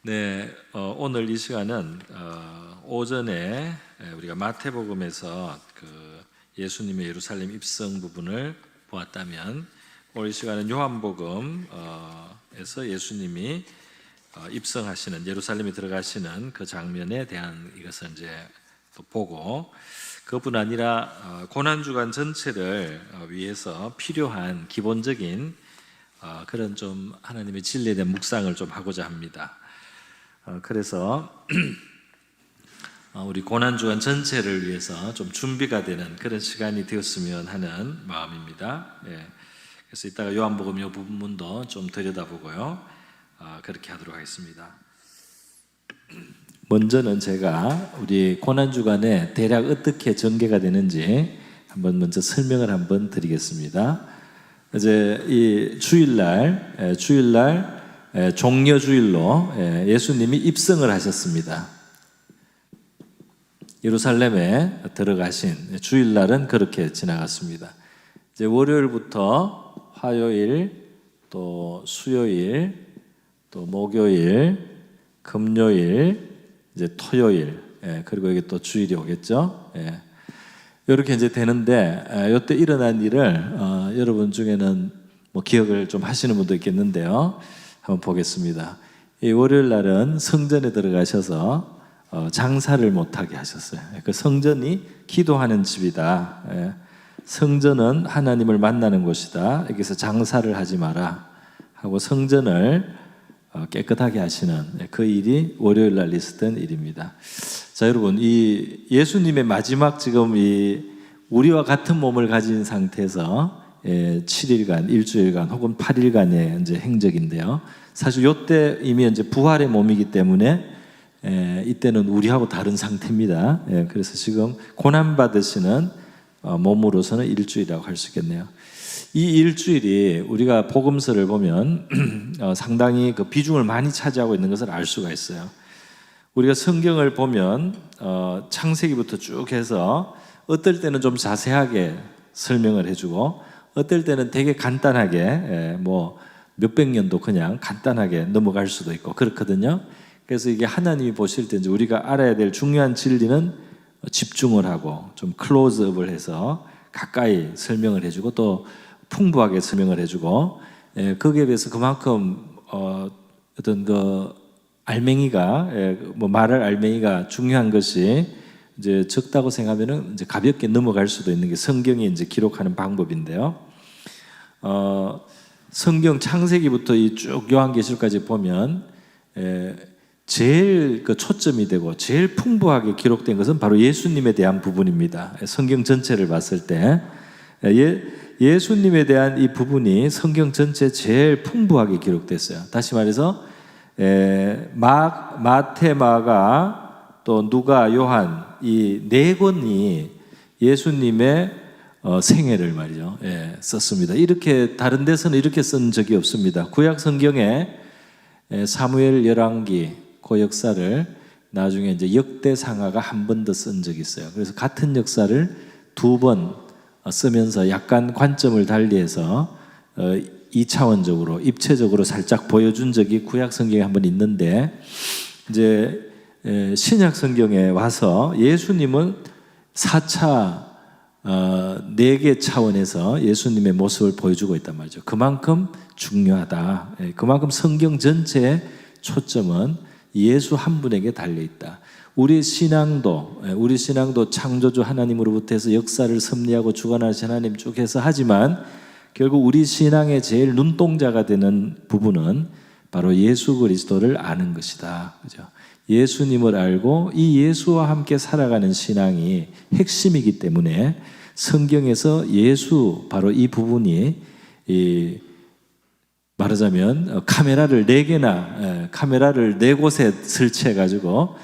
네, 오늘 이 시간은 오전에 우리가 마태복음에서 예수님의 예루살렘 입성 부분을 보았다면, 오늘 이 시간은 요한복음에서 예수님이 입성하시는, 예루살렘에 들어가시는 그 장면에 대한 이것을 이제 또 보고, 그뿐 아니라 고난주간 전체를 위해서 필요한 기본적인 그런 좀 하나님의 진리에 대한 묵상을 좀 하고자 합니다. 그래서 우리 고난주간 전체를 위해서 좀 준비가 되는 그런 시간이 되었으면 하는 마음입니다. 그래서 이따가 요한복음 이 부분도 좀 들여다보고요, 그렇게 하도록 하겠습니다. 먼저는 제가 우리 고난주간에 대략 어떻게 전개가 되는지 먼저 설명을 한번 드리겠습니다. 이제 이 주일날 종려주일로 예수님이 입성을 하셨습니다. 예루살렘에 들어가신 주일날은 그렇게 지나갔습니다. 이제 월요일부터 화요일, 또 수요일, 또 목요일, 금요일, 이제 토요일, 그리고 이게 또 주일이 오겠죠. 이렇게 이제 되는데, 이때 일어난 일을 여러분 중에는 뭐 기억을 좀 하시는 분도 있겠는데요. 한번 보겠습니다. 이 월요일 날은 성전에 들어가셔서 장사를 못하게 하셨어요. 그 성전이 기도하는 집이다. 성전은 하나님을 만나는 곳이다. 여기서 장사를 하지 마라 하고 성전을 깨끗하게 하시는 그 일이 월요일 날 있었던 일입니다. 자, 여러분, 이 예수님의 마지막 지금 이 우리와 같은 몸을 가진 상태에서 7일간, 일주일간 혹은 8일간의 이제 행적인데요. 사실 이때 이미 이제 부활의 몸이기 때문에 이때는 우리하고 다른 상태입니다. 그래서 지금 고난 받으시는 몸으로서는 일주일이라고 할 수 있겠네요. 이 일주일이 우리가 복음서를 보면 상당히 그 비중을 많이 차지하고 있는 것을 알 수가 있어요. 우리가 성경을 보면 창세기부터 쭉 해서 어떨 때는 좀 자세하게 설명을 해주고, 어떨 때는 되게 간단하게 뭐 몇백 년도 그냥 간단하게 넘어갈 수도 있고 그렇거든요. 그래서 이게 하나님이 보실 때 이제 우리가 알아야 될 중요한 진리는 집중을 하고 좀 클로즈업을 해서 가까이 설명을 해주고 또 풍부하게 설명을 해주고, 거기에 비해서 그만큼 어떤 그 알맹이가 뭐 말할 알맹이가 중요한 것이 이제 적다고 생각하면은 이제 가볍게 넘어갈 수도 있는 게 성경이 이제 기록하는 방법인데요. 성경 창세기부터 이 쭉 요한계시록까지 보면 제일 그 초점이 되고 제일 풍부하게 기록된 것은 바로 예수님에 대한 부분입니다. 성경 전체를 봤을 때 예수님에 대한 이 부분이 성경 전체에 제일 풍부하게 기록됐어요. 다시 말해서 마태, 마가, 또 누가, 요한 이 네 권이 예수님의 생애를 말이죠, 썼습니다. 이렇게 다른 데서는 이렇게 쓴 적이 없습니다. 구약 성경에 사무엘 열왕기 그 역사를 나중에 이제 역대상하가 한 번 더 쓴 적이 있어요. 그래서 같은 역사를 두 번 쓰면서 약간 관점을 달리해서 2차원적으로 입체적으로 살짝 보여준 적이 구약 성경에 한 번 있는데, 이제 신약 성경에 와서 예수님은 4차 4개 차원에서 예수님의 모습을 보여주고 있단 말이죠. 그만큼 중요하다. 그만큼 성경 전체의 초점은 예수 한 분에게 달려있다. 우리 신앙도 창조주 하나님으로부터 해서 역사를 섭리하고 주관하신 하나님 쪽에서 하지만, 결국 우리 신앙의 제일 눈동자가 되는 부분은 바로 예수 그리스도를 아는 것이다. 그죠? 예수님을 알고 이 예수와 함께 살아가는 신앙이 핵심이기 때문에 성경에서 예수, 바로 이 부분이 말하자면 카메라를 4개나 카메라를 4곳에 설치해가지고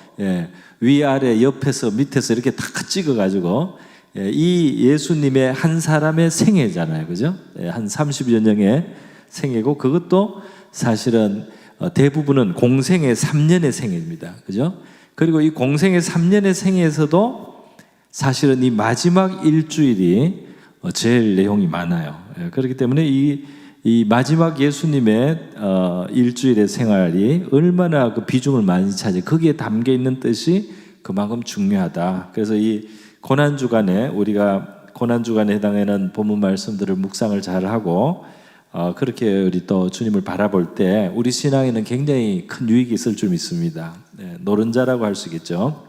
위아래 옆에서 밑에서 이렇게 다 찍어가지고 이 예수님의 한 사람의 생애잖아요. 그죠? 한 30여 년의 생애고, 그것도 사실은 대부분은 공생의 3년의 생애입니다. 그죠? 그리고 이 공생의 3년의 생애에서도 사실은 이 마지막 일주일이 제일 내용이 많아요. 그렇기 때문에 이 이 마지막 예수님의 일주일의 생활이 얼마나 그 비중을 많이 차지, 거기에 담겨 있는 뜻이 그만큼 중요하다. 그래서 이 고난 주간에 우리가 고난 주간에 해당하는 본문 말씀들을 묵상을 잘 하고 그렇게 우리 또 주님을 바라볼 때 우리 신앙에는 굉장히 큰 유익이 있을 줄 믿습니다. 노른자라고 할 수 있겠죠.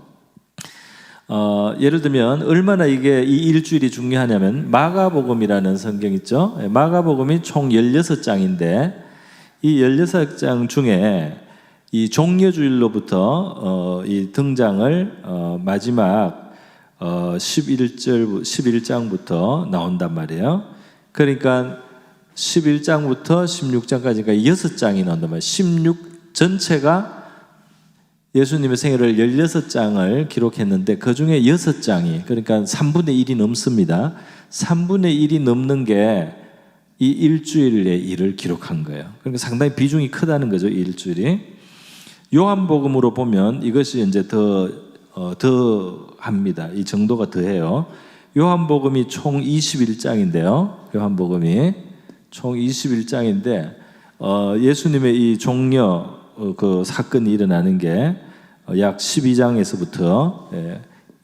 예를 들면 얼마나 이게 이 일주일이 중요하냐면 마가복음이라는 성경 있죠. 마가복음이 총 16장인데 이 16장 중에 이 종려주일로부터 이 등장을 마지막 11장부터 나온단 말이에요. 그러니까 11장부터 16장까지가 6장이 나온단 말이에요. 16 전체가 예수님의 생애를 16장을 기록했는데 그 중에 6장이, 그러니까 3분의 1이 넘습니다. 3분의 1이 넘는 게 이 일주일의 일을 기록한 거예요. 그러니까 상당히 비중이 크다는 거죠, 이 일주일이. 요한복음으로 보면 이것이 이제 더 합니다. 이 정도가 더해요. 요한복음이 총 21장인데요. 요한복음이 총 21장인데 예수님의 이 종려 그 사건이 일어나는 게 약 12장에서부터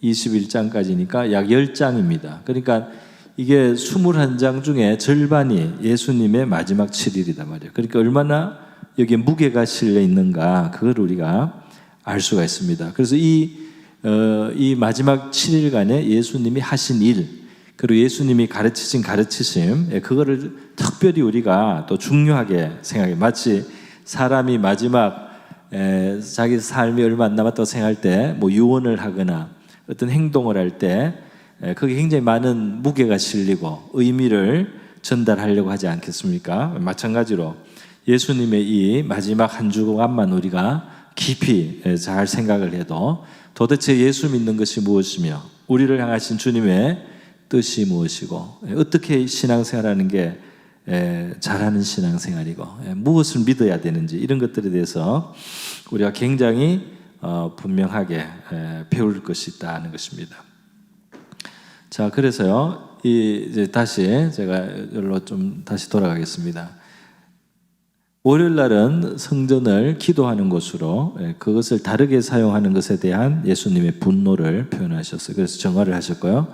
21장까지니까 약 10장입니다. 그러니까 이게 21장 중에 절반이 예수님의 마지막 7일이단 말이에요. 그러니까 얼마나 여기에 무게가 실려 있는가, 그걸 우리가 알 수가 있습니다. 그래서 이 마지막 7일간에 예수님이 하신 일, 그리고 예수님이 가르치신 가르치심, 그거를 특별히 우리가 또 중요하게 생각해. 마치 사람이 마지막 자기 삶이 얼마 안 남았다고 생각할 때 뭐 유언을 하거나 어떤 행동을 할 때 거기에 굉장히 많은 무게가 실리고 의미를 전달하려고 하지 않겠습니까? 마찬가지로 예수님의 이 마지막 한 주간만 우리가 깊이 잘 생각을 해도 도대체 예수 믿는 것이 무엇이며 우리를 향하신 주님의 뜻이 무엇이고 어떻게 신앙생활하는 게 잘하는 신앙생활이고 무엇을 믿어야 되는지, 이런 것들에 대해서 우리가 굉장히 분명하게 배울 것이 있다는 것입니다. 자, 그래서요, 이제 다시 제가 여기로 좀 다시 돌아가겠습니다. 월요일 날은 성전을 기도하는 곳으로 그것을 다르게 사용하는 것에 대한 예수님의 분노를 표현하셨어요. 그래서 정화를 하셨고요.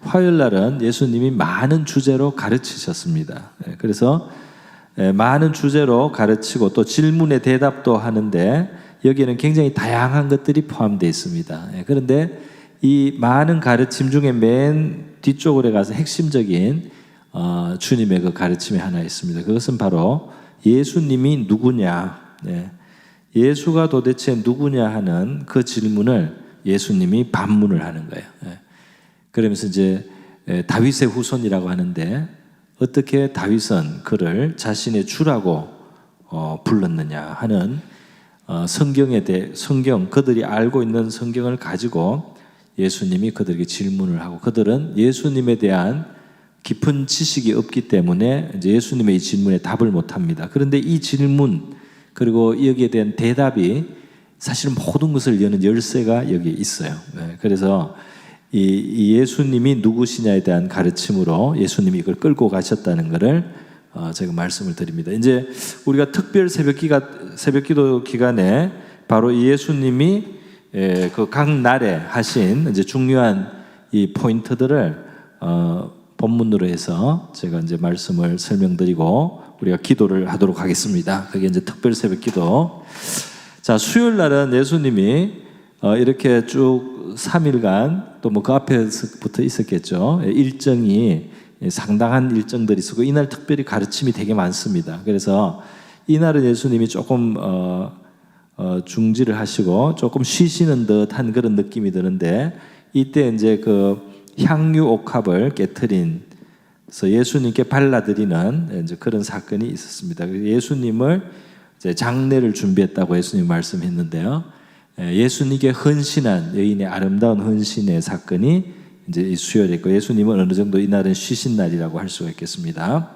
화요일 날은 예수님이 많은 주제로 가르치셨습니다. 그래서 많은 주제로 가르치고 또 질문에 대답도 하는데 여기에는 굉장히 다양한 것들이 포함되어 있습니다. 그런데 이 많은 가르침 중에 맨 뒤쪽으로 가서 핵심적인 주님의 그 가르침이 하나 있습니다. 그것은 바로 예수님이 누구냐, 예수가 도대체 누구냐 하는 그 질문을 예수님이 반문을 하는 거예요. 그러면서 이제 다윗의 후손이라고 하는데 어떻게 다윗은 그를 자신의 주라고 불렀느냐 하는 성경에 대해, 성경 그들이 알고 있는 성경을 가지고 예수님이 그들에게 질문을 하고, 그들은 예수님에 대한 깊은 지식이 없기 때문에 이제 예수님의 이 질문에 답을 못합니다. 그런데 이 질문 그리고 여기에 대한 대답이 사실은 모든 것을 여는 열쇠가 여기 있어요. 그래서 이 예수님이 누구시냐에 대한 가르침으로 예수님이 이걸 끌고 가셨다는 것을 제가 말씀을 드립니다. 이제 우리가 특별 새벽기도 기간에 바로 이 예수님이 그 각 날에 하신 이제 중요한 이 포인트들을 본문으로 해서 제가 이제 말씀을 설명드리고 우리가 기도를 하도록 하겠습니다. 그게 이제 특별 새벽기도. 자, 수요일 날은 예수님이 이렇게 쭉 3일간 또 뭐 그 앞에서부터 있었겠죠. 일정이 상당한 일정들이 있었고 이날 특별히 가르침이 되게 많습니다. 그래서 이날은 예수님이 조금 중지를 하시고 조금 쉬시는 듯한 그런 느낌이 드는데, 이때 이제 그 향유 옥합을 깨트린 그래서 예수님께 발라드리는 이제 그런 사건이 있었습니다. 예수님을 이제 장례를 준비했다고 예수님 말씀했는데요. 예수님께 헌신한 여인의 아름다운 헌신의 사건이 이제 이 수요일에 있고, 예수님은 어느 정도 이날은 쉬신 날이라고 할 수가 있겠습니다.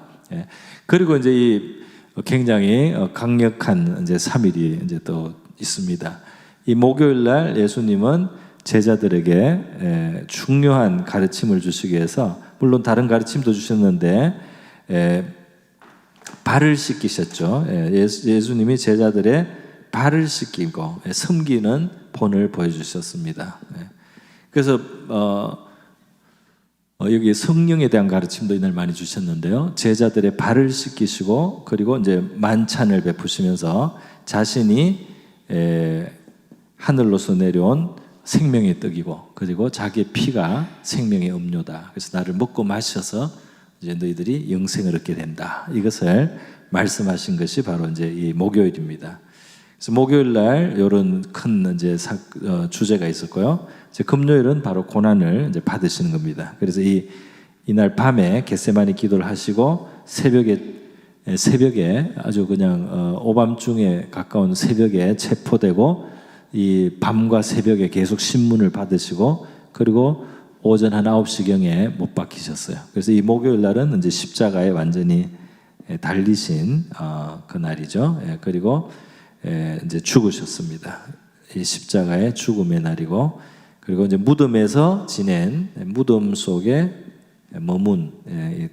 그리고 이제 이 굉장히 강력한 이제 3일이 이제 또 있습니다. 이 목요일 날 예수님은 제자들에게 중요한 가르침을 주시기 위해서, 물론 다른 가르침도 주셨는데 발을 씻기셨죠. 예수님이 제자들의 발을 씻기고 섬기는 본을 보여주셨습니다. 그래서 여기 성령에 대한 가르침도 이날 많이 주셨는데요. 제자들의 발을 씻기시고 그리고 이제 만찬을 베푸시면서 자신이 하늘로서 내려온 생명의 떡이고 그리고 자기의 피가 생명의 음료다. 그래서 나를 먹고 마셔서 이제 너희들이 영생을 얻게 된다. 이것을 말씀하신 것이 바로 이제 이 목요일입니다. 그래서 목요일 날 이런 큰 이제 주제가 있었고요. 이제 금요일은 바로 고난을 이제 받으시는 겁니다. 그래서 이날 밤에 겟세마니 기도를 하시고 새벽에 아주 그냥 오밤중에 가까운 새벽에 체포되고 이 밤과 새벽에 계속 신문을 받으시고 그리고 오전 한 9시경에 못 박히셨어요. 그래서 이 목요일 날은 이제 십자가에 완전히 달리신 그 날이죠. 그리고 이제 죽으셨습니다. 이 십자가의 죽음의 날이고 그리고 이제 무덤에서 지낸 무덤 속에 머문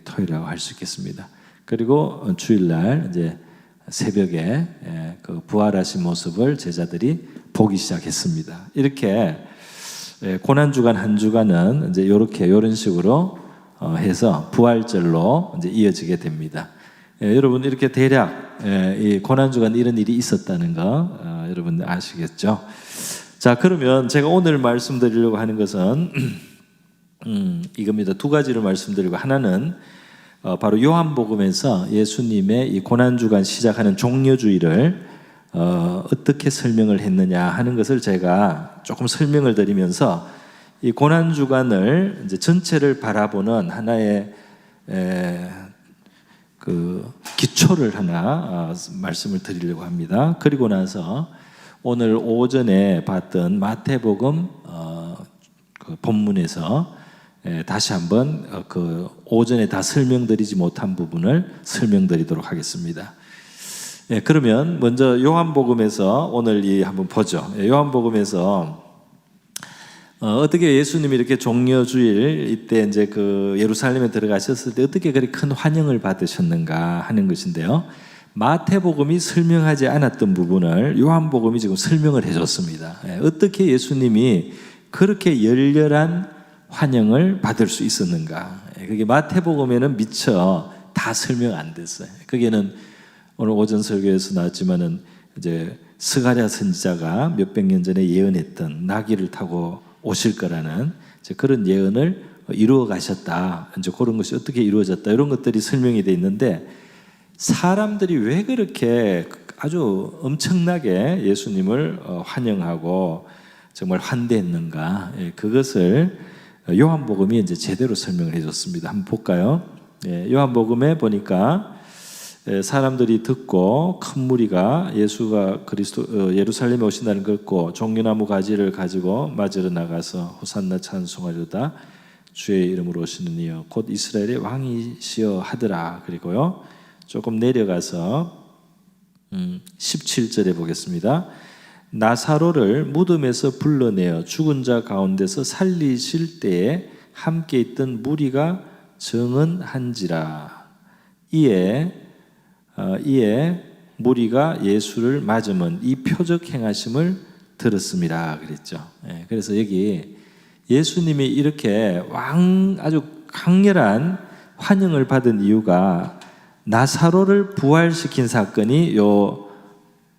토요일이라고 할 수 있겠습니다. 그리고 주일날 이제 새벽에 그 부활하신 모습을 제자들이 보기 시작했습니다. 이렇게 고난 주간 한 주간은 이제 이런 식으로 해서 부활절로 이제 이어지게 됩니다. 여러분 이렇게 대략 이 고난 주간 이런 일이 있었다는 거 여러분 아시겠죠? 자, 그러면 제가 오늘 말씀드리려고 하는 것은 이겁니다. 두 가지를 말씀드리고 하나는 바로 요한복음에서 예수님의 이 고난 주간 시작하는 종려주일을 어떻게 설명을 했느냐 하는 것을 제가 조금 설명을 드리면서 이 고난 주간을 이제 전체를 바라보는 하나의 그 기초를 하나 말씀을 드리려고 합니다. 그리고 나서 오늘 오전에 봤던 마태복음 그 본문에서 다시 한번 그 오전에 다 설명드리지 못한 부분을 설명드리도록 하겠습니다. 그러면 먼저 요한복음에서 오늘 한번 보죠. 요한복음에서 어떻게 예수님이 이렇게 종려주일 이때 이제 그 예루살렘에 들어가셨을 때 어떻게 그렇게 큰 환영을 받으셨는가 하는 것인데요. 마태복음이 설명하지 않았던 부분을 요한복음이 지금 설명을 해줬습니다. 어떻게 예수님이 그렇게 열렬한 환영을 받을 수 있었는가? 그게 마태복음에는 미처 다 설명 안 됐어요. 거기에는 오늘 오전 설교에서 나왔지만은 이제 스가랴 선지자가 몇백 년 전에 예언했던 나귀를 타고 오실 거라는 이제 그런 예언을 이루어 가셨다. 이제 그런 것이 어떻게 이루어졌다. 이런 것들이 설명이 돼 있는데 사람들이 왜 그렇게 아주 엄청나게 예수님을 환영하고 정말 환대했는가? 그것을 요한복음이 이제 제대로 설명을 해줬습니다. 한번 볼까요? 요한복음에 보니까 사람들이 듣고 큰 무리가 예수가 예루살렘에 오신다는 걸 듣고 종려나무 가지를 가지고 맞으러 나가서 호산나 찬송하려다 주의 이름으로 오시는 이여 곧 이스라엘의 왕이시여 하더라. 그리고요 조금 내려가서 17절에 보겠습니다. 나사로를 무덤에서 불러내어 죽은 자 가운데서 살리실 때에 함께 있던 무리가 증언한지라. 이에 무리가 예수를 맞으면 이 표적 행하심을 들었습니다. 그랬죠. 그래서 여기 예수님이 이렇게 아주 강렬한 환영을 받은 이유가 나사로를 부활시킨 사건이 요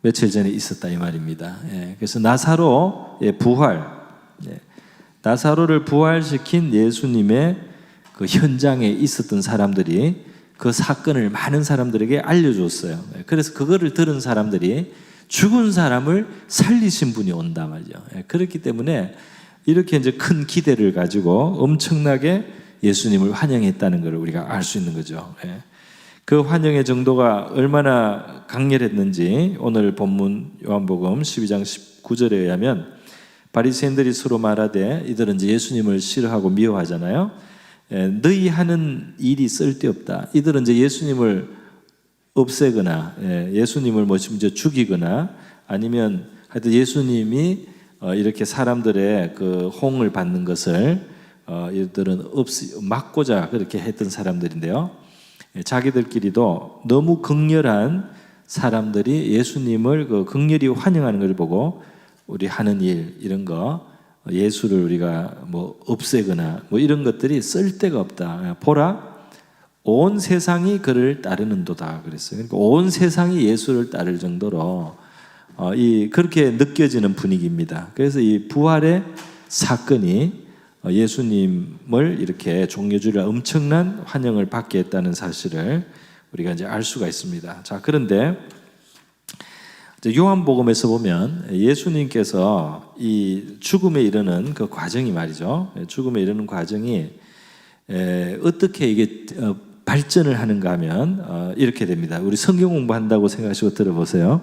며칠 전에 있었다 이 말입니다. 그래서 나사로의 부활, 나사로를 부활시킨 예수님의 그 현장에 있었던 사람들이 그 사건을 많은 사람들에게 알려줬어요. 그래서 그거를 들은 사람들이 죽은 사람을 살리신 분이 온다 말이죠. 그렇기 때문에 이렇게 이제 큰 기대를 가지고 엄청나게 예수님을 환영했다는 것을 우리가 알 수 있는 거죠. 그 환영의 정도가 얼마나 강렬했는지 오늘 본문 요한복음 12장 19절에 의하면 바리새인들이 서로 말하되 이들은 이제 예수님을 싫어하고 미워하잖아요. 너희 하는 일이 쓸데없다. 이들은 이제 예수님을 없애거나 예수님을 이제 죽이거나 아니면 하여튼 예수님이 이렇게 사람들의 그 호응을 받는 것을 이들은 막고자 그렇게 했던 사람들인데요. 자기들끼리도 너무 극렬한 사람들이 예수님을 그 극렬히 환영하는 걸 보고 우리 하는 일 이런 거 예수를 우리가 뭐 없애거나 뭐 이런 것들이 쓸데가 없다. 보라, 온 세상이 그를 따르는도다 그랬어요. 그러니까 온 세상이 예수를 따를 정도로 그렇게 느껴지는 분위기입니다. 그래서 이 부활의 사건이 예수님을 이렇게 종려주리라 엄청난 환영을 받게 했다는 사실을 우리가 이제 알 수가 있습니다. 자, 그런데 요한복음에서 보면 예수님께서 이 죽음에 이르는 그 과정이 말이죠. 죽음에 이르는 과정이 어떻게 이게 발전을 하는가 하면 이렇게 됩니다. 우리 성경 공부한다고 생각하시고 들어보세요.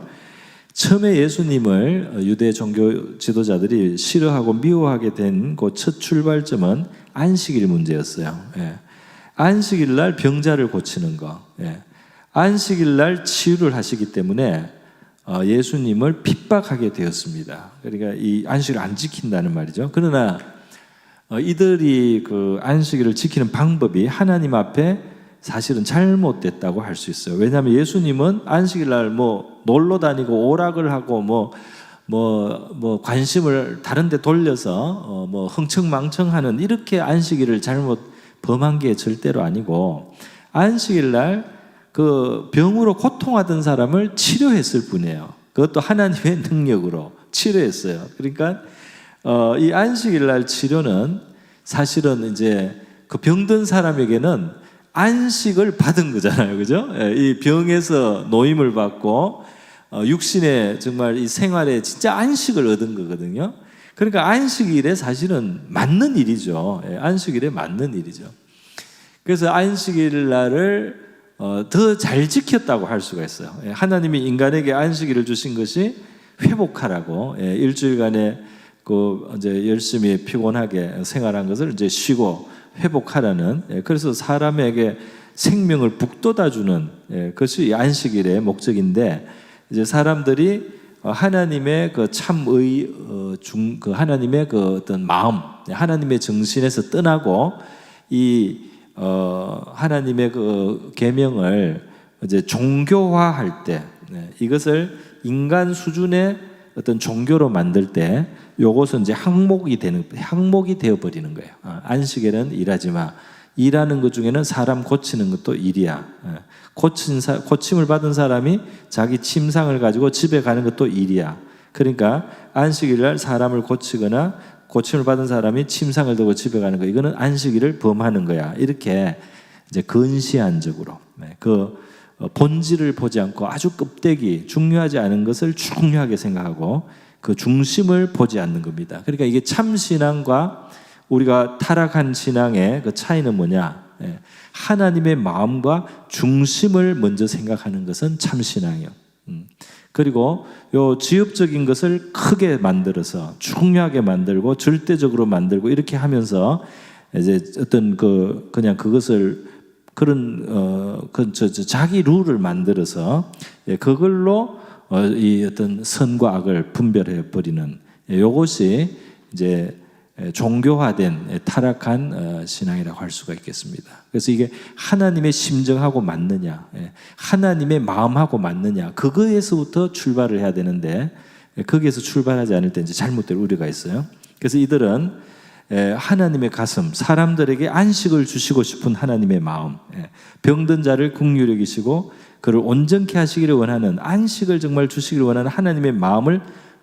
처음에 예수님을 유대 종교 지도자들이 싫어하고 미워하게 된 그 첫 출발점은 안식일 문제였어요. 안식일 날 병자를 고치는 거. 안식일 날 치유를 하시기 때문에 예수님을 핍박하게 되었습니다. 그러니까 이 안식일을 안 지킨다는 말이죠. 그러나 이들이 그 안식일을 지키는 방법이 하나님 앞에 사실은 잘못됐다고 할 수 있어요. 왜냐하면 예수님은 안식일 날 뭐 놀러 다니고 오락을 하고 뭐 관심을 다른 데 돌려서 뭐 흥청망청하는 이렇게 안식일을 잘못 범한 게 절대로 아니고 안식일 날 그 병으로 고통하던 사람을 치료했을 뿐이에요. 그것도 하나님의 능력으로 치료했어요. 그러니까 이 안식일 날 치료는 사실은 이제 그 병든 사람에게는 안식을 받은 거잖아요. 그죠? 이 병에서 노임을 받고 육신의 정말 이 생활에 진짜 안식을 얻은 거거든요. 그러니까 안식일에 사실은 맞는 일이죠. 안식일에 맞는 일이죠. 그래서 안식일 날을 더 잘 지켰다고 할 수가 있어요. 하나님이 인간에게 안식일을 주신 것이 회복하라고 일주일간의 그 이제 열심히 피곤하게 생활한 것을 이제 쉬고 회복하라는 그래서 사람에게 생명을 북돋아주는 그것이 안식일의 목적인데 이제 사람들이 하나님의 그 참의 그 하나님의 그 어떤 마음 하나님의 정신에서 떠나고 이 하나님의 그 계명을 이제 종교화할 때 이것을 인간 수준의 어떤 종교로 만들 때 요것은 이제 항목이 되어 버리는 거예요. 안식일은 일하지 마. 일하는 것 중에는 사람 고치는 것도 일이야. 고침을 받은 사람이 자기 침상을 가지고 집에 가는 것도 일이야. 그러니까 안식일 날 사람을 고치거나 고침을 받은 사람이 침상을 들고 집에 가는 거 이거는 안식일을 범하는 거야. 이렇게 이제 근시안적으로 그 본질을 보지 않고 아주 껍데기 중요하지 않은 것을 중요하게 생각하고 그 중심을 보지 않는 겁니다. 그러니까 이게 참 신앙과 우리가 타락한 신앙의 그 차이는 뭐냐? 하나님의 마음과 중심을 먼저 생각하는 것은 참 신앙이요. 그리고 요 지엽적인 것을 크게 만들어서 중요하게 만들고 절대적으로 만들고 이렇게 하면서 이제 어떤 그냥 그것을 그런 자기 룰을 만들어서 그걸로 이 어떤 선과 악을 분별해 버리는 요것이 이제 종교화된 타락한 신앙이라고 할 수가 있겠습니다. 그래서 이게 하나님의 심정하고 맞느냐, 하나님의 마음하고 맞느냐, 그거에서부터 출발을 해야 되는데 거기에서 출발하지 않을 때 이제 잘못될 우려가 있어요. 그래서 이들은 하나님의 가슴, 사람들에게 안식을 주시고 싶은 하나님의 마음, 병든 자를 긍휼히 여기시고 그를 온전케 하시기를 원하는 안식을 정말 주시기를 원하는 하나님의 마음을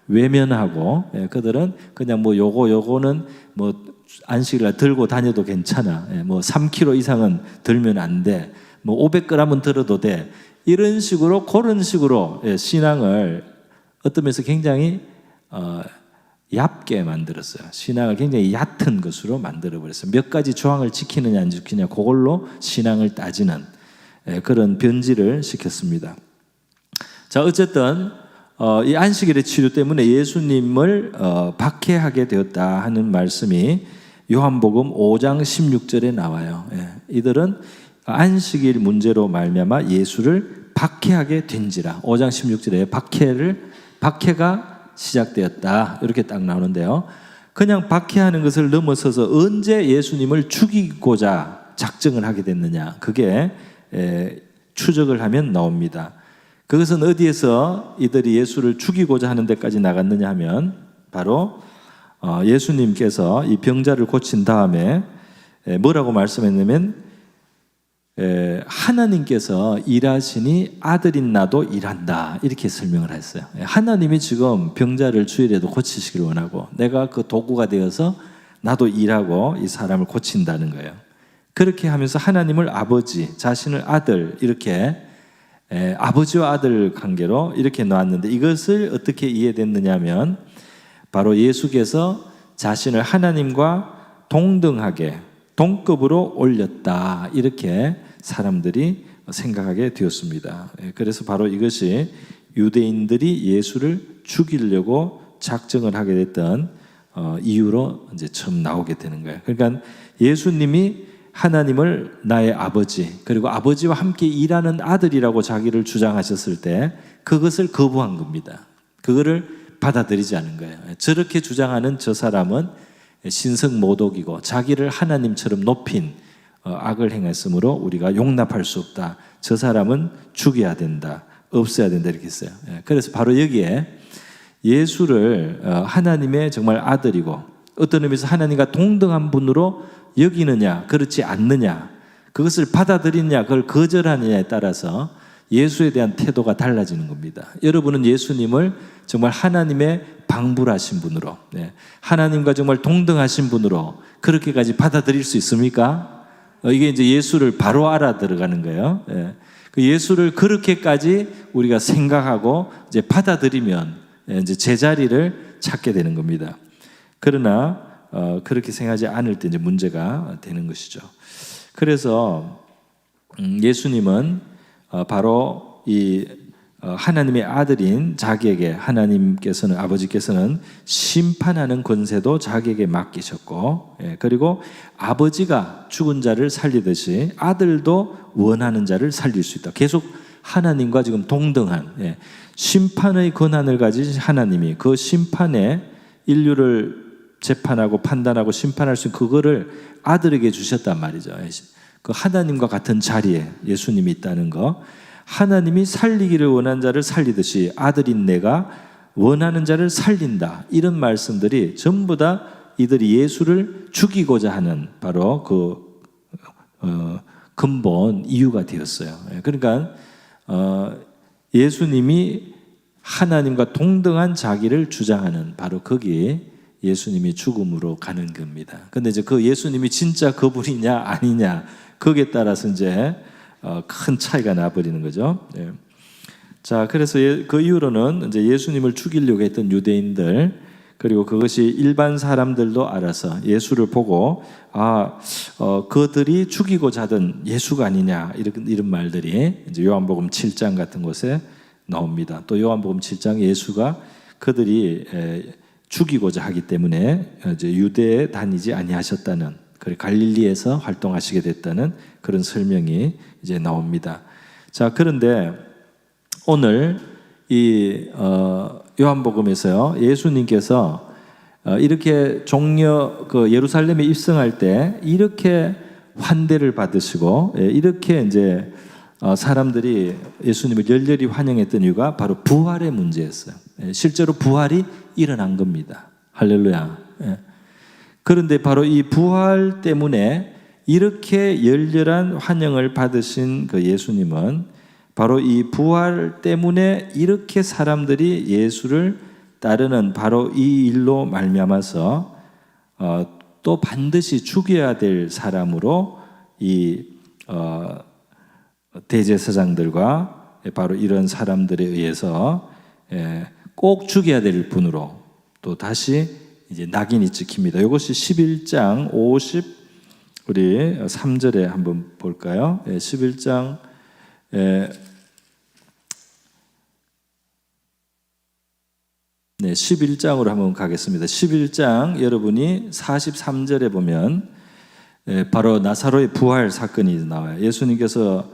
외면하고 그들은 그냥 뭐 요거는 뭐 안식일날 들고 다녀도 괜찮아. 뭐 3kg 이상은 들면 안 돼. 뭐 500g은 들어도 돼. 이런 식으로 그런 식으로 신앙을 어떤 면에서 굉장히 얕게 만들었어요. 신앙을 굉장히 얕은 것으로 만들어버렸어요. 몇 가지 조항을 지키느냐 안 지키느냐 그걸로 신앙을 따지는 그런 변질을 시켰습니다. 자, 어쨌든 이 안식일의 치료 때문에 예수님을 박해하게 되었다 하는 말씀이 요한복음 5장 16절에 나와요. 이들은 안식일 문제로 말미암아 예수를 박해하게 된지라. 5장 16절에 박해가 시작되었다 이렇게 딱 나오는데요. 그냥 박해하는 것을 넘어서서 언제 예수님을 죽이고자 작정을 하게 됐느냐. 그게 추적을 하면 나옵니다. 그것은 어디에서 이들이 예수를 죽이고자 하는 데까지 나갔느냐 하면 바로 예수님께서 이 병자를 고친 다음에 뭐라고 말씀했냐면 하나님께서 일하시니 아들인 나도 일한다, 이렇게 설명을 했어요. 하나님이 지금 병자를 주일에도 고치시길 원하고 내가 그 도구가 되어서 나도 일하고 이 사람을 고친다는 거예요. 그렇게 하면서 하나님을 아버지, 자신을 아들, 이렇게 아버지와 아들 관계로 이렇게 놓았는데, 이것을 어떻게 이해됐느냐 하면 바로 예수께서 자신을 하나님과 동등하게 동급으로 올렸다, 이렇게 사람들이 생각하게 되었습니다. 그래서 바로 이것이 유대인들이 예수를 죽이려고 작정을 하게 됐던 이유로 이제 처음 나오게 되는 거예요. 그러니까 예수님이 하나님을 나의 아버지, 그리고 아버지와 함께 일하는 아들이라고 자기를 주장하셨을 때 그것을 거부한 겁니다. 그거를 받아들이지 않은 거예요. 저렇게 주장하는 저 사람은 신성모독이고 자기를 하나님처럼 높인 악을 행했으므로 우리가 용납할 수 없다. 저 사람은 죽여야 된다, 없애야 된다, 이렇게 했어요. 그래서 바로 여기에 예수를 하나님의 정말 아들이고 어떤 의미에서 하나님과 동등한 분으로 여기느냐 그렇지 않느냐, 그것을 받아들이느냐 그걸 거절하느냐에 따라서 예수에 대한 태도가 달라지는 겁니다. 여러분은 예수님을 정말 하나님의 방불하신 분으로, 하나님과 정말 동등하신 분으로 그렇게까지 받아들일 수 있습니까? 이게 이제 예수를 바로 알아들어가는 거예요. 그 예수를 그렇게까지 우리가 생각하고 이제 받아들이면 이제 제자리를 찾게 되는 겁니다. 그러나 그렇게 생각하지 않을 때 이제 문제가 되는 것이죠. 그래서 예수님은 바로 이 하나님의 아들인 자기에게, 하나님께서는, 아버지께서는 심판하는 권세도 자기에게 맡기셨고, 그리고 아버지가 죽은 자를 살리듯이 아들도 원하는 자를 살릴 수 있다. 계속 하나님과 지금 동등한 심판의 권한을 가진 하나님이 그 심판에 인류를 재판하고 판단하고 심판할 수 있는 그거를 아들에게 주셨단 말이죠. 그 하나님과 같은 자리에 예수님이 있다는 거, 하나님이 살리기를 원하는 자를 살리듯이 아들인 내가 원하는 자를 살린다, 이런 말씀들이 전부 다 이들이 예수를 죽이고자 하는 바로 그 근본 이유가 되었어요. 그러니까 예수님이 하나님과 동등한 자기를 주장하는 바로 거기에 예수님이 죽음으로 가는 겁니다. 근데 이제 그 예수님이 진짜 그분이냐 아니냐, 거기에 따라서 이제 큰 차이가 나버리는 거죠. 자, 그래서 그 이후로는 이제 예수님을 죽이려고 했던 유대인들, 그리고 그것이 일반 사람들도 알아서 예수를 보고 그들이 죽이고자 하던 예수가 아니냐, 이런 말들이 이제 요한복음 7장 같은 곳에 나옵니다. 또 요한복음 7장 예수가 그들이 죽이고자 하기 때문에 이제 유대에 다니지 아니하셨다는, 그리고 갈릴리에서 활동하시게 됐다는 그런 설명이 이제 나옵니다. 자, 그런데 오늘 이 요한복음에서요, 예수님께서 이렇게 종려 그 예루살렘에 입성할 때 이렇게 환대를 받으시고 이렇게 이제 사람들이 예수님을 열렬히 환영했던 이유가 바로 부활의 문제였어요. 실제로 부활이 일어난 겁니다. 할렐루야. 그런데 바로 이 부활 때문에 이렇게 열렬한 환영을 받으신 그 예수님은 바로 이 부활 때문에 이렇게 사람들이 예수를 따르는 바로 이 일로 말미암아서 또 반드시 죽여야 될 사람으로 이 대제사장들과 바로 이런 사람들에 의해서 꼭 죽여야 될 분으로 또 다시 이제 낙인이 찍힙니다. 이것이 11장 50 우리 3절에 한번 볼까요? 11장 11장으로 한번 가겠습니다. 11장 여러분이 43절에 보면 바로 나사로의 부활 사건이 나와요. 예수님께서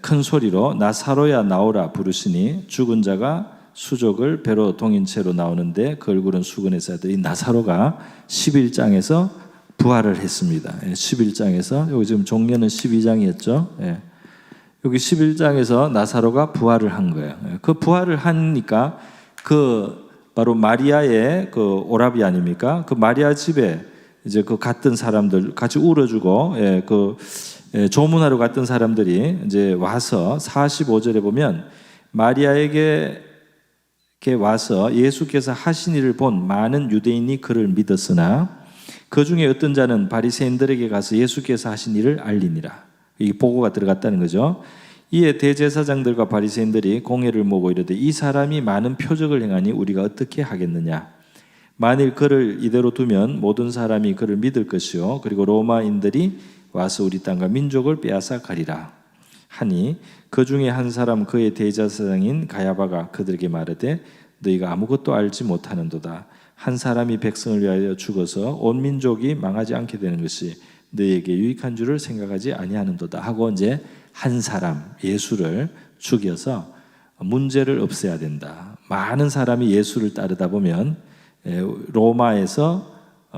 큰 소리로 나사로야 나오라 부르시니 죽은 자가 수족을 배로 동인 채로 나오는데 걸그른 수건에서 이 나사로가 11장에서 부활을 했습니다. 11장에서 여기 지금 종려는 12장이었죠. 여기 11장에서 나사로가 부활을 한 거예요. 그 부활을 하니까 그 바로 마리아의 그 오라비 아닙니까? 그 마리아 집에 이제 그 갔던 사람들 같이 울어주고 조문하러 갔던 사람들이 이제 와서 45절에 보면 마리아에게 와서 예수께서 하신 일을 본 많은 유대인이 그를 믿었으나 그 중에 어떤 자는 바리새인들에게 가서 예수께서 하신 일을 알리니라. 이 보고가 들어갔다는 거죠. 이에 대제사장들과 바리새인들이 공회를 모고 이르되 이 사람이 많은 표적을 행하니 우리가 어떻게 하겠느냐. 만일 그를 이대로 두면 모든 사람이 그를 믿을 것이요 그리고 로마인들이 와서 우리 땅과 민족을 빼앗아 가리라 하니 그 중에 한 사람 그의 대제사장인 가야바가 그들에게 말하되 너희가 아무것도 알지 못하는도다. 한 사람이 백성을 위하여 죽어서 온 민족이 망하지 않게 되는 것이 너희에게 유익한 줄을 생각하지 아니하는도다 하고 이제 한 사람 예수를 죽여서 문제를 없애야 된다. 많은 사람이 예수를 따르다 보면 로마에서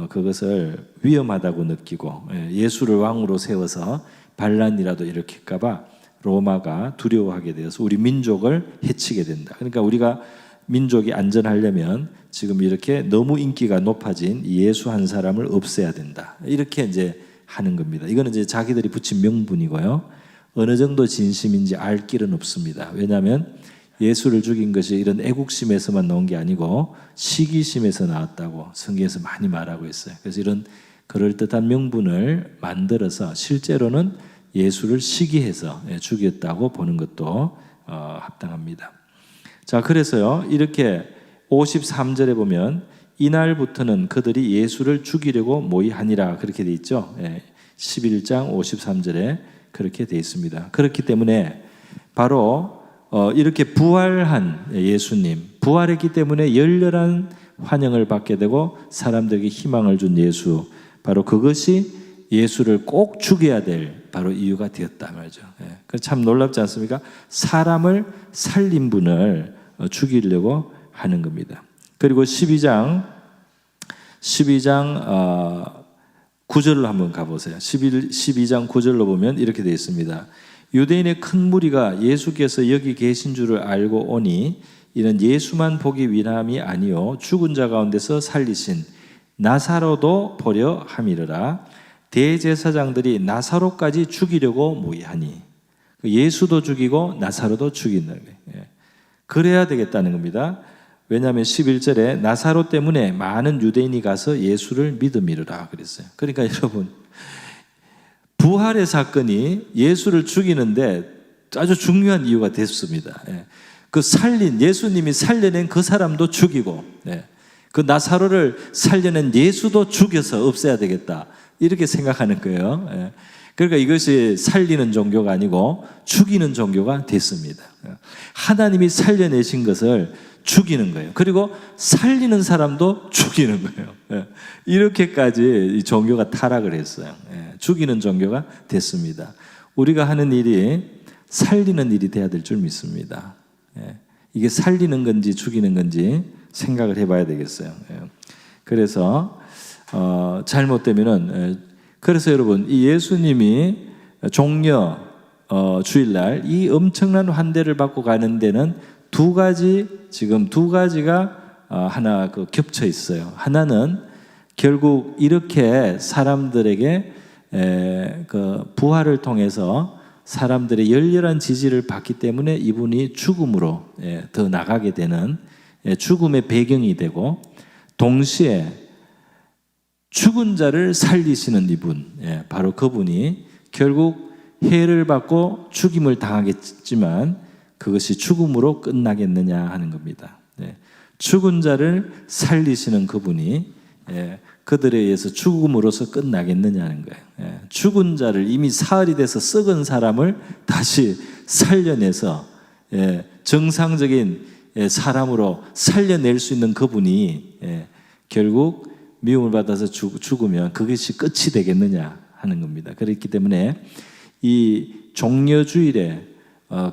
그것을 위험하다고 느끼고 예수를 왕으로 세워서 반란이라도 일으킬까 봐 로마가 두려워하게 되어서 우리 민족을 해치게 된다. 그러니까 우리가 민족이 안전하려면 지금 이렇게 너무 인기가 높아진 예수 한 사람을 없애야 된다. 이렇게 이제 하는 겁니다. 이거는 이제 자기들이 붙인 명분이고요. 어느 정도 진심인지 알 길은 없습니다. 왜냐하면 예수를 죽인 것이 이런 애국심에서만 나온 게 아니고 시기심에서 나왔다고 성경에서 많이 말하고 있어요. 그래서 이런 그럴듯한 명분을 만들어서 실제로는 예수를 시기해서 죽였다고 보는 것도 합당합니다. 자, 그래서요 이렇게 53절에 보면 이날부터는 그들이 예수를 죽이려고 모의하니라 그렇게 돼 있죠. 11장 53절에 그렇게 돼 있습니다. 그렇기 때문에 바로 이렇게 부활한 예수님, 부활했기 때문에 열렬한 환영을 받게 되고 사람들에게 희망을 준 예수, 바로 그것이 예수를 꼭 죽여야 될 바로 이유가 되었다 말이죠. 참 놀랍지 않습니까? 사람을 살린 분을 죽이려고 하는 겁니다. 그리고 12장 9절로 한번 가보세요. 12장 9절로 보면 이렇게 되어 있습니다. 유대인의 큰 무리가 예수께서 여기 계신 줄을 알고 오니 이는 예수만 보기 위함이 아니요 죽은 자 가운데서 살리신 나사로도 보려 함이르라. 대제사장들이 나사로까지 죽이려고 모의하니 예수도 죽이고 나사로도 죽인다. 그래야 되겠다는 겁니다. 왜냐하면 11절에 나사로 때문에 많은 유대인이 가서 예수를 믿음이르라 그랬어요. 그러니까 여러분 부활의 사건이 예수를 죽이는데 아주 중요한 이유가 됐습니다. 그 예수님이 살려낸 그 사람도 죽이고 그 나사로를 살려낸 예수도 죽여서 없애야 되겠다 이렇게 생각하는 거예요. 그러니까 이것이 살리는 종교가 아니고 죽이는 종교가 됐습니다. 하나님이 살려내신 것을 죽이는 거예요. 그리고 살리는 사람도 죽이는 거예요. 이렇게까지 이 종교가 타락을 했어요. 죽이는 종교가 됐습니다. 우리가 하는 일이 살리는 일이 돼야 될 줄 믿습니다. 이게 살리는 건지 죽이는 건지 생각을 해봐야 되겠어요. 그래서 잘못되면은 그래서 여러분 이 예수님이 종려 주일날 이 엄청난 환대를 받고 가는 데는 두 가지가 하나 겹쳐 있어요. 하나는 결국 이렇게 사람들에게 그 부활을 통해서 사람들의 열렬한 지지를 받기 때문에 이분이 죽음으로 더 나가게 되는 죽음의 배경이 되고 동시에 죽은 자를 살리시는 이분, 바로 그분이 결국 해를 받고 죽임을 당하겠지만 그것이 죽음으로 끝나겠느냐 하는 겁니다. 죽은 자를 살리시는 그분이 그들에 의해서 죽음으로서 끝나겠느냐 하는 거예요. 죽은 자를 이미 사흘이 돼서 썩은 사람을 다시 살려내서 정상적인 사람으로 살려낼 수 있는 그분이 결국 미움을 받아서 죽으면 그것이 끝이 되겠느냐 하는 겁니다. 그렇기 때문에 이 종려주일에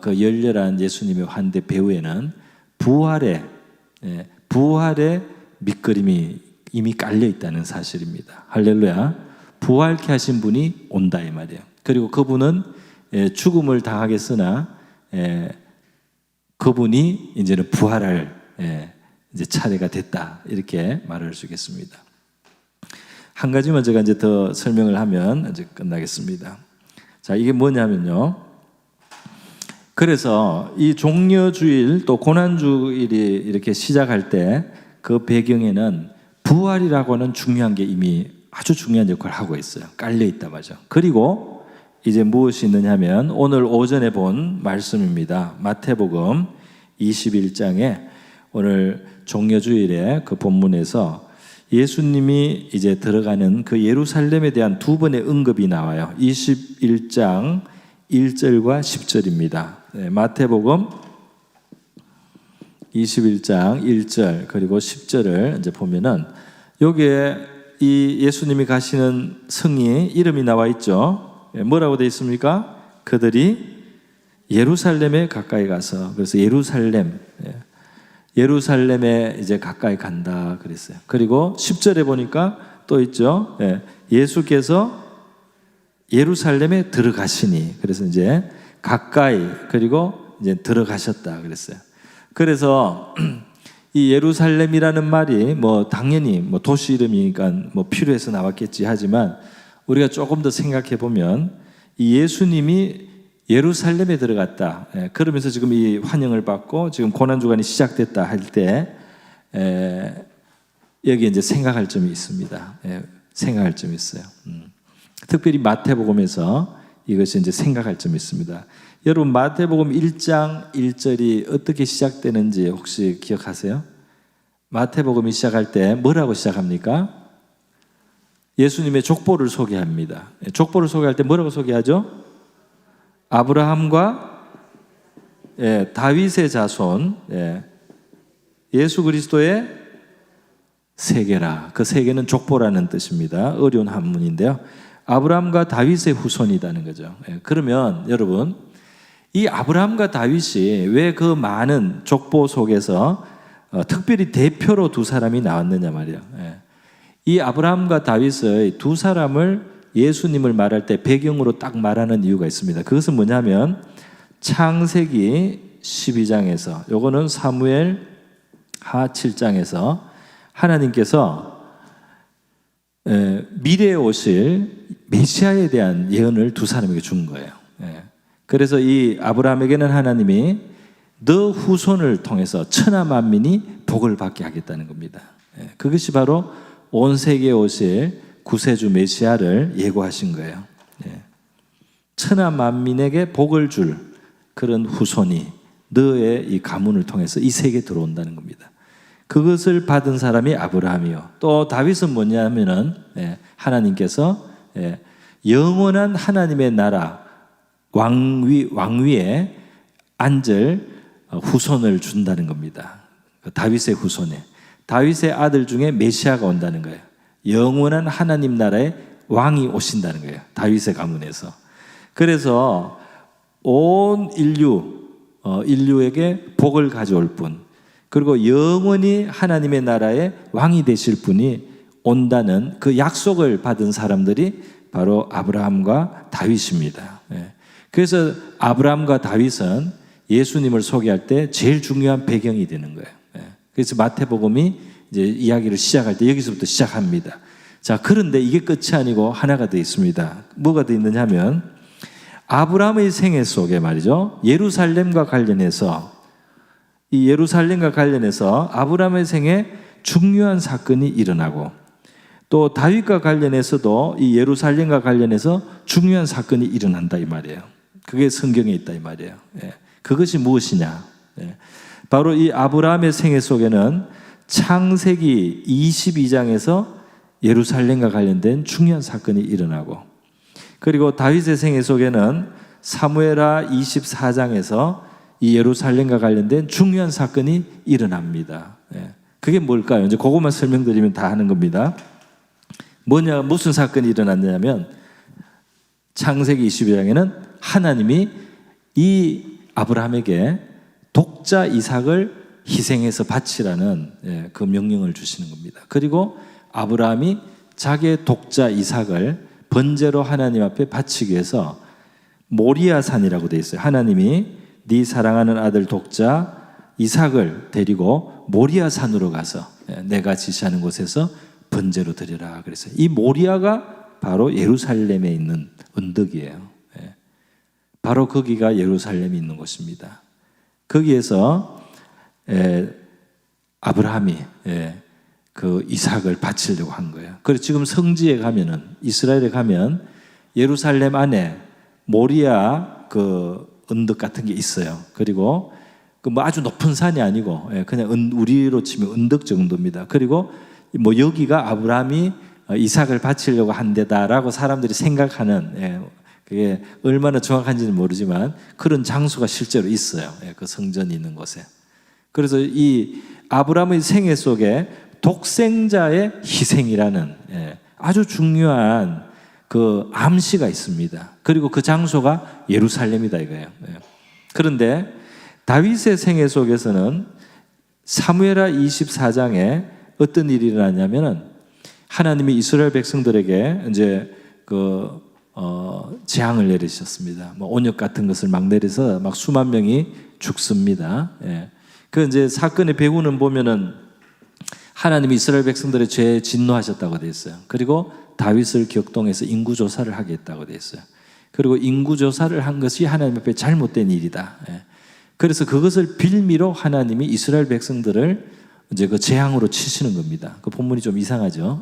그 열렬한 예수님의 환대 배후에는 부활의 밑그림이 이미 깔려 있다는 사실입니다. 할렐루야. 부활케 하신 분이 온다 이 말이에요. 그리고 그분은 죽음을 당하겠으나 그분이 이제는 부활할 이제 차례가 됐다, 이렇게 말할 수 있겠습니다. 한 가지만 제가 이제 더 설명을 하면 이제 끝나겠습니다. 자, 이게 뭐냐면요. 그래서 이 종려주일 또 고난주일이 이렇게 시작할 때 그 배경에는 부활이라고 하는 중요한 게 이미 아주 중요한 역할을 하고 있어요. 깔려 있다 말이죠. 그리고 이제 무엇이 있느냐 하면 오늘 오전에 본 말씀입니다. 마태복음 21장에 오늘 종려주일에 그 본문에서 예수님이 이제 들어가는 그 예루살렘에 대한 두 번의 언급이 나와요. 21장 1절과 10절입니다. 마태복음 21장 1절 그리고 10절을 이제 보면은 여기에 이 예수님이 가시는 성이 이름이 나와 있죠. 뭐라고 되어 있습니까? 그들이 예루살렘에 가까이 가서, 그래서 예루살렘에 이제 가까이 간다 그랬어요. 그리고 10절에 보니까 또 있죠. 예수께서 예루살렘에 들어가시니, 그래서 이제 가까이 그리고 이제 들어가셨다 그랬어요. 그래서 이 예루살렘이라는 말이 뭐 당연히 뭐 도시 이름이니까 뭐 필요해서 나왔겠지 하지만 우리가 조금 더 생각해 보면 이 예수님이 예루살렘에 들어갔다. 그러면서 지금 이 환영을 받고 지금 고난주간이 시작됐다 할 때 여기 이제 생각할 점이 있습니다. 생각할 점이 있어요. 특별히 마태복음에서 이것이 이제 생각할 점이 있습니다. 여러분 마태복음 1장 1절이 어떻게 시작되는지 혹시 기억하세요? 마태복음이 시작할 때 뭐라고 시작합니까? 예수님의 족보를 소개합니다. 족보를 소개할 때 뭐라고 소개하죠? 아브라함과 다윗의 자손, 예수 그리스도의 세계라. 그 세계는 족보라는 뜻입니다. 어려운 한문인데요. 아브라함과 다윗의 후손이라는 거죠. 그러면 여러분, 이 아브라함과 다윗이 왜 그 많은 족보 속에서 특별히 대표로 두 사람이 나왔느냐 말이에요. 이 아브라함과 다윗의 두 사람을 예수님을 말할 때 배경으로 딱 말하는 이유가 있습니다. 그것은 뭐냐면 창세기 12장에서, 요거는 사무엘 하 7장에서 하나님께서 미래에 오실 메시아에 대한 예언을 두 사람에게 준 거예요. 그래서 이 아브라함에게는 하나님이 너 후손을 통해서 천하 만민이 복을 받게 하겠다는 겁니다. 그것이 바로 온 세계에 오실 구세주 메시아를 예고하신 거예요. 천하 만민에게 복을 줄 그런 후손이 너의 이 가문을 통해서 이 세계에 들어온다는 겁니다. 그것을 받은 사람이 아브라함이요. 또 다윗은 뭐냐면은 하나님께서 영원한 하나님의 나라 왕위에 앉을 후손을 준다는 겁니다. 다윗의 후손에, 다윗의 아들 중에 메시아가 온다는 거예요. 영원한 하나님 나라의 왕이 오신다는 거예요. 다윗의 가문에서. 그래서 온 인류에게 복을 가져올 분, 그리고 영원히 하나님의 나라의 왕이 되실 분이 온다는 그 약속을 받은 사람들이 바로 아브라함과 다윗입니다. 그래서 아브라함과 다윗은 예수님을 소개할 때 제일 중요한 배경이 되는 거예요. 그래서 마태복음이 이제 이야기를 시작할 때 여기서부터 시작합니다. 자, 그런데 이게 끝이 아니고 하나가 더 있습니다. 뭐가 더 있느냐 하면 아브라함의 생애 속에 말이죠. 예루살렘과 관련해서 아브라함의 생에 중요한 사건이 일어나고 또 다윗과 관련해서도 이 예루살렘과 관련해서 중요한 사건이 일어난다 이 말이에요. 그게 성경에 있다 이 말이에요. 그것이 무엇이냐? 바로 이 아브라함의 생애 속에는 창세기 22장에서 예루살렘과 관련된 중요한 사건이 일어나고, 그리고 다윗의 생애 속에는 사무엘하 24장에서 이 예루살렘과 관련된 중요한 사건이 일어납니다. 그게 뭘까요? 이제 그것만 설명드리면 다 하는 겁니다. 무슨 사건이 일어났냐면 창세기 22장에는 하나님이 이 아브라함에게 독자 이삭을 희생해서 바치라는 그 명령을 주시는 겁니다. 그리고 아브라함이 자기의 독자 이삭을 번제로 하나님 앞에 바치기 위해서 모리아 산이라고 되어 있어요. 하나님이 네 사랑하는 아들 독자 이삭을 데리고 모리아 산으로 가서 내가 지시하는 곳에서 번제로 드리라 그랬어요. 이 모리아가 바로 예루살렘에 있는 언덕이에요. 바로 거기가 예루살렘이 있는 곳입니다. 거기에서 아브라함이 그 이삭을 바치려고 한 거예요. 그래서 지금 성지에 가면은, 이스라엘에 가면 예루살렘 안에 모리아 그 언덕 같은 게 있어요. 그리고 그 뭐 아주 높은 산이 아니고 그냥 우리로 치면 언덕 정도입니다. 그리고 뭐 여기가 아브라함이 이삭을 바치려고 한 데다라고 사람들이 생각하는, 그게 얼마나 정확한지는 모르지만 그런 장소가 실제로 있어요. 그 성전이 있는 곳에. 그래서 이 아브라함의 생애 속에 독생자의 희생이라는 아주 중요한 그 암시가 있습니다. 그리고 그 장소가 예루살렘이다 이거예요. 그런데 다윗의 생애 속에서는 사무엘하 24장에 어떤 일이 일어나냐면은 하나님이 이스라엘 백성들에게 이제 재앙을 내리셨습니다. 뭐 온역 같은 것을 막 내려서 막 수만 명이 죽습니다. 그 이제 사건의 배후는 보면은 하나님이 이스라엘 백성들의 죄에 진노하셨다고 되어 있어요. 그리고 다윗을 격동해서 인구조사를 하겠다고 되어 있어요. 그리고 인구조사를 한 것이 하나님 앞에 잘못된 일이다. 그래서 그것을 빌미로 하나님이 이스라엘 백성들을 이제 그 재앙으로 치시는 겁니다. 그 본문이 좀 이상하죠.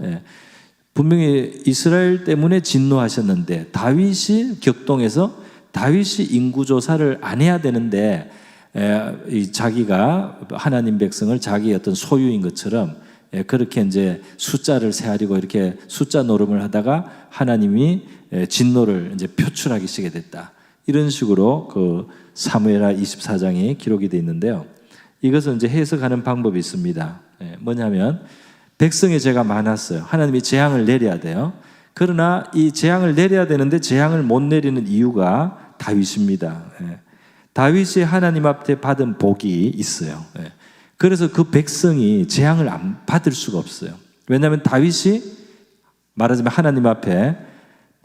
분명히 이스라엘 때문에 진노하셨는데 다윗이 격동해서 다윗이 인구조사를 안 해야 되는데 자기가 하나님 백성을 자기의 어떤 소유인 것처럼 그렇게 이제 숫자를 세하려고 이렇게 숫자 노름을 하다가 하나님이 진노를 이제 표출하기 시작했다. 이런 식으로 그 사무엘하 24장에 기록이 되어 있는데요. 이것은 이제 해석하는 방법이 있습니다. 뭐냐면 백성의 죄가 많았어요. 하나님이 재앙을 내려야 돼요. 그러나 이 재앙을 내려야 되는데 재앙을 못 내리는 이유가 다윗입니다. 다윗이 하나님 앞에 받은 복이 있어요. 그래서 그 백성이 재앙을 안 받을 수가 없어요. 왜냐하면 다윗이 말하자면 하나님 앞에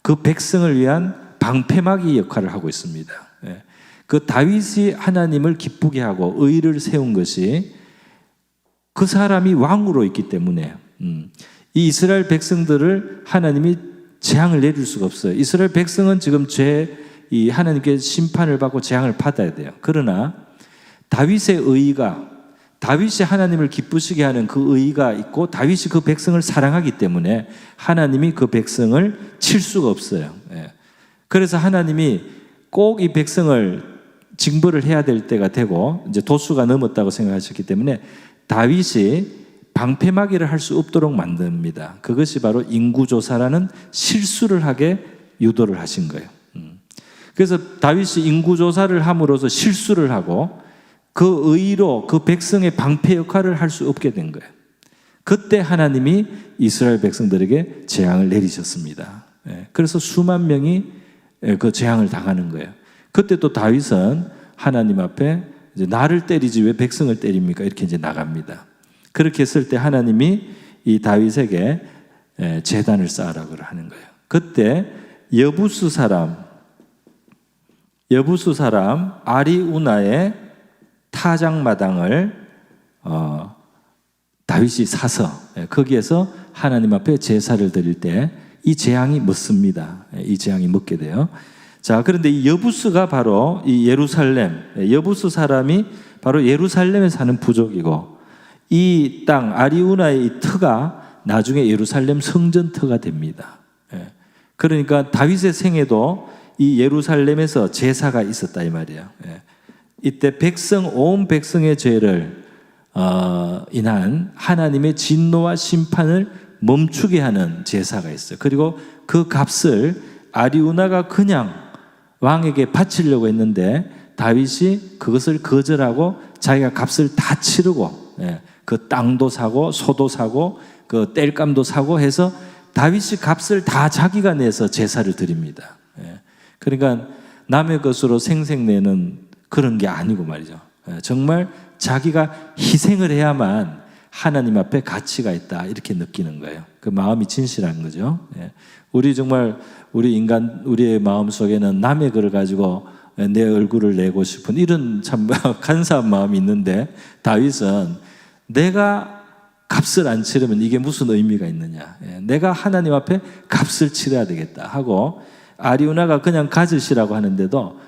그 백성을 위한 방패막이 역할을 하고 있습니다. 그 다윗이 하나님을 기쁘게 하고 의를 세운 것이 그 사람이 왕으로 있기 때문에 이 이스라엘 백성들을 하나님이 재앙을 내릴 수가 없어요. 이스라엘 백성은 지금 이 하나님께 심판을 받고 재앙을 받아야 돼요. 그러나 다윗의 의가, 다윗이 하나님을 기쁘시게 하는 그 의가 있고 다윗이 그 백성을 사랑하기 때문에 하나님이 그 백성을 칠 수가 없어요. 그래서 하나님이 꼭 이 백성을 징벌을 해야 될 때가 되고 이제 도수가 넘었다고 생각하셨기 때문에 다윗이 방패막이를 할 수 없도록 만듭니다. 그것이 바로 인구조사라는 실수를 하게 유도를 하신 거예요. 그래서 다윗이 인구조사를 함으로써 실수를 하고 그 의로 그 백성의 방패 역할을 할 수 없게 된 거예요. 그때 하나님이 이스라엘 백성들에게 재앙을 내리셨습니다. 그래서 수만 명이 그 재앙을 당하는 거예요. 그때 또 다윗은 하나님 앞에 이제 나를 때리지 왜 백성을 때립니까? 이렇게 이제 나갑니다. 그렇게 했을 때 하나님이 이 다윗에게 제단을 쌓으라고 하는 거예요. 그때 여부수 사람 아리우나의 타작마당을 다윗이 사서 거기에서 하나님 앞에 제사를 드릴 때 이 재앙이 멎습니다. 이 재앙이 멎게 돼요. 자, 그런데 이 여부스가 바로 이 예루살렘, 여부스 사람이 바로 예루살렘에 사는 부족이고 이 땅 아리우나의 이 터가 나중에 예루살렘 성전 터가 됩니다. 그러니까 다윗의 생에도 이 예루살렘에서 제사가 있었다 이 말이에요. 이때 온 백성의 죄를 인한 하나님의 진노와 심판을 멈추게 하는 제사가 있어요. 그리고 그 값을 아리우나가 그냥 왕에게 바치려고 했는데 다윗이 그것을 거절하고 자기가 값을 다 치르고 그 땅도 사고 소도 사고 그 땔감도 사고 해서 다윗이 값을 다 자기가 내서 제사를 드립니다. 그러니까 남의 것으로 생색내는 그런 게 아니고 말이죠. 정말 자기가 희생을 해야만 하나님 앞에 가치가 있다 이렇게 느끼는 거예요. 그 마음이 진실한 거죠. 우리 정말 우리의 마음 속에는 남의 글을 가지고 내 얼굴을 내고 싶은 이런 참 간사한 마음이 있는데, 다윗은 내가 값을 안 치르면 이게 무슨 의미가 있느냐, 내가 하나님 앞에 값을 치러야 되겠다 하고 아리우나가 그냥 가지시라고 하는데도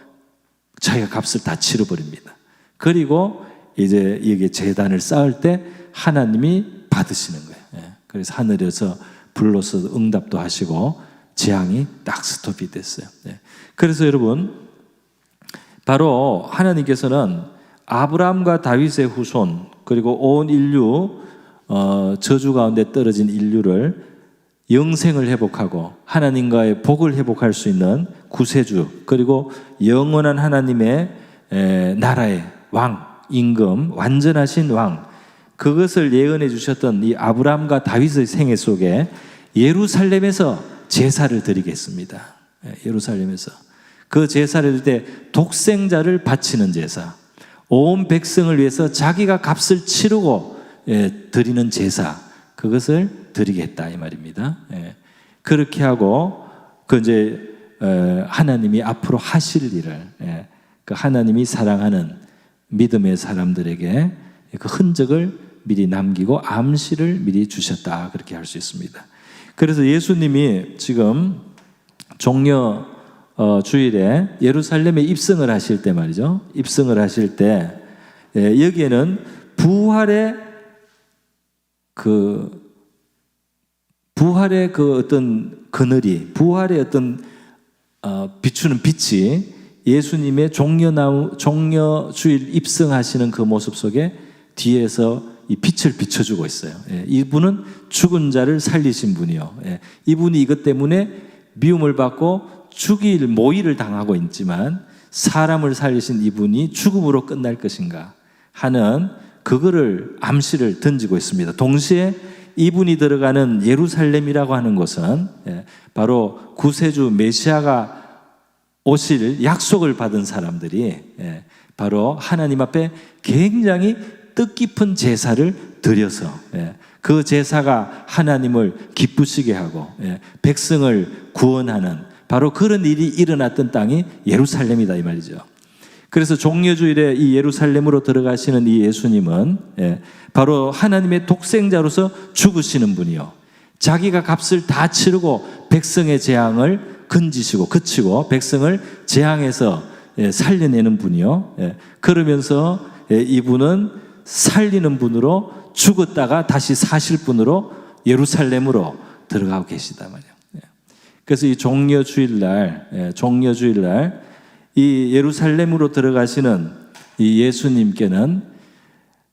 자기가 값을 다 치러버립니다. 그리고 이제 이게 제단을 쌓을 때 하나님이 받으시는 거예요. 그래서 하늘에서 불러서 응답도 하시고 재앙이 딱 스톱이 됐어요. 그래서 여러분, 바로 하나님께서는 아브라함과 다윗의 후손, 그리고 온 인류, 저주 가운데 떨어진 인류를 영생을 회복하고 하나님과의 복을 회복할 수 있는 구세주, 그리고 영원한 하나님의 나라의 왕, 임금, 완전하신 왕, 그것을 예언해 주셨던 이 아브라함과 다윗의 생애 속에 예루살렘에서 제사를 드리겠습니다. 예루살렘에서 그 제사를 드릴 때 독생자를 바치는 제사, 온 백성을 위해서 자기가 값을 치르고 드리는 제사, 그것을 드리겠다 이 말입니다. 그렇게 하고 그 이제 하나님이 앞으로 하실 일을, 그 하나님이 사랑하는 믿음의 사람들에게 그 흔적을 미리 남기고 암시를 미리 주셨다, 그렇게 할 수 있습니다. 그래서 예수님이 지금 종려 주일에 예루살렘에 입성을 하실 때 말이죠, 입성을 하실 때 여기에는 부활의 그 어떤 그늘이, 부활의 어떤 비추는 빛이 예수님의 종려 주일 입성하시는 그 모습 속에 뒤에서 이 빛을 비춰주고 있어요. 이분은 죽은 자를 살리신 분이요. 이분이 이것 때문에 미움을 받고 죽일 모의를 당하고 있지만 사람을 살리신 이분이 죽음으로 끝날 것인가 하는 그거를 암시를 던지고 있습니다. 동시에 이분이 들어가는 예루살렘이라고 하는 곳은 바로 구세주 메시아가 오실 약속을 받은 사람들이 바로 하나님 앞에 굉장히 뜻깊은 제사를 드려서 그 제사가 하나님을 기쁘시게 하고 백성을 구원하는 바로 그런 일이 일어났던 땅이 예루살렘이다 이 말이죠. 그래서 종려주일에 이 예루살렘으로 들어가시는 이 예수님은 바로 하나님의 독생자로서 죽으시는 분이요, 자기가 값을 다 치르고 백성의 재앙을 건지시고 그치고 백성을 재앙에서 살려내는 분이요, 그러면서 이분은 살리는 분으로 죽었다가 다시 사실 분으로 예루살렘으로 들어가고 계시단 말이에요. 그래서 이 종려주일날 이 예루살렘으로 들어가시는 이 예수님께는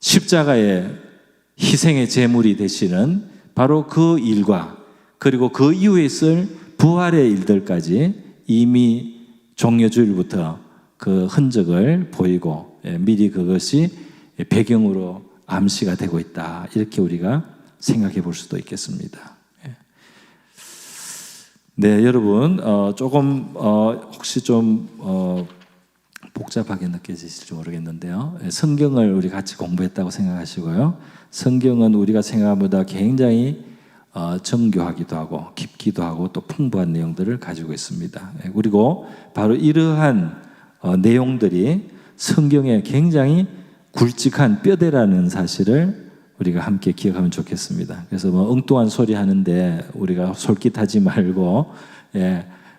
십자가의 희생의 제물이 되시는 바로 그 일과 그리고 그 이후에 있을 부활의 일들까지 이미 종려주일부터 그 흔적을 보이고 미리 그것이 배경으로 암시가 되고 있다, 이렇게 우리가 생각해 볼 수도 있겠습니다. 네, 여러분 조금 혹시 좀 복잡하게 느껴지실지 모르겠는데요, 성경을 우리 같이 공부했다고 생각하시고요, 성경은 우리가 생각보다 굉장히 정교하기도 하고 깊기도 하고 또 풍부한 내용들을 가지고 있습니다. 그리고 바로 이러한 내용들이 성경에 굉장히 굵직한 뼈대라는 사실을 우리가 함께 기억하면 좋겠습니다. 그래서 뭐 엉뚱한 소리 하는데 우리가 솔깃하지 말고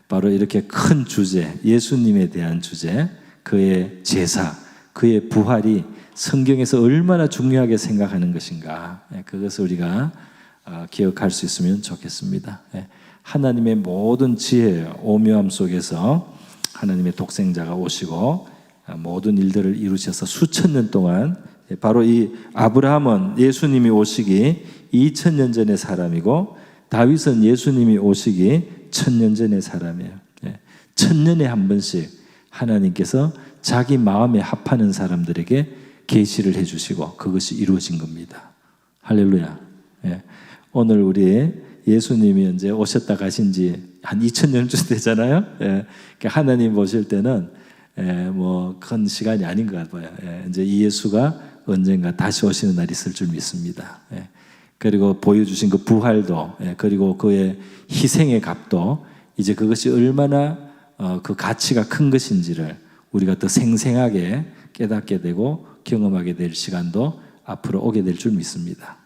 바로 이렇게 큰 주제, 예수님에 대한 주제, 그의 제사, 그의 부활이 성경에서 얼마나 중요하게 생각하는 것인가, 그것을 우리가 기억할 수 있으면 좋겠습니다. 하나님의 모든 지혜, 오묘함 속에서 하나님의 독생자가 오시고 모든 일들을 이루셔서 수천 년 동안, 바로 이 아브라함은 예수님이 오시기 2000년 전의 사람이고 다윗은 예수님이 오시기 1000년 전의 사람이에요. 1000년에 한 번씩 하나님께서 자기 마음에 합하는 사람들에게 계시를 해주시고 그것이 이루어진 겁니다. 할렐루야. 오늘 우리 예수님이 이제 오셨다 가신 지 한 2000년쯤 되잖아요. 하나님 보실 때는 뭐 큰 시간이 아닌 것 같아요. 이제 이 예수가 언젠가 다시 오시는 날이 있을 줄 믿습니다. 예. 그리고 보여주신 그 부활도, 예. 그리고 그의 희생의 값도 이제 그것이 얼마나 그 가치가 큰 것인지를 우리가 더 생생하게 깨닫게 되고 경험하게 될 시간도 앞으로 오게 될 줄 믿습니다.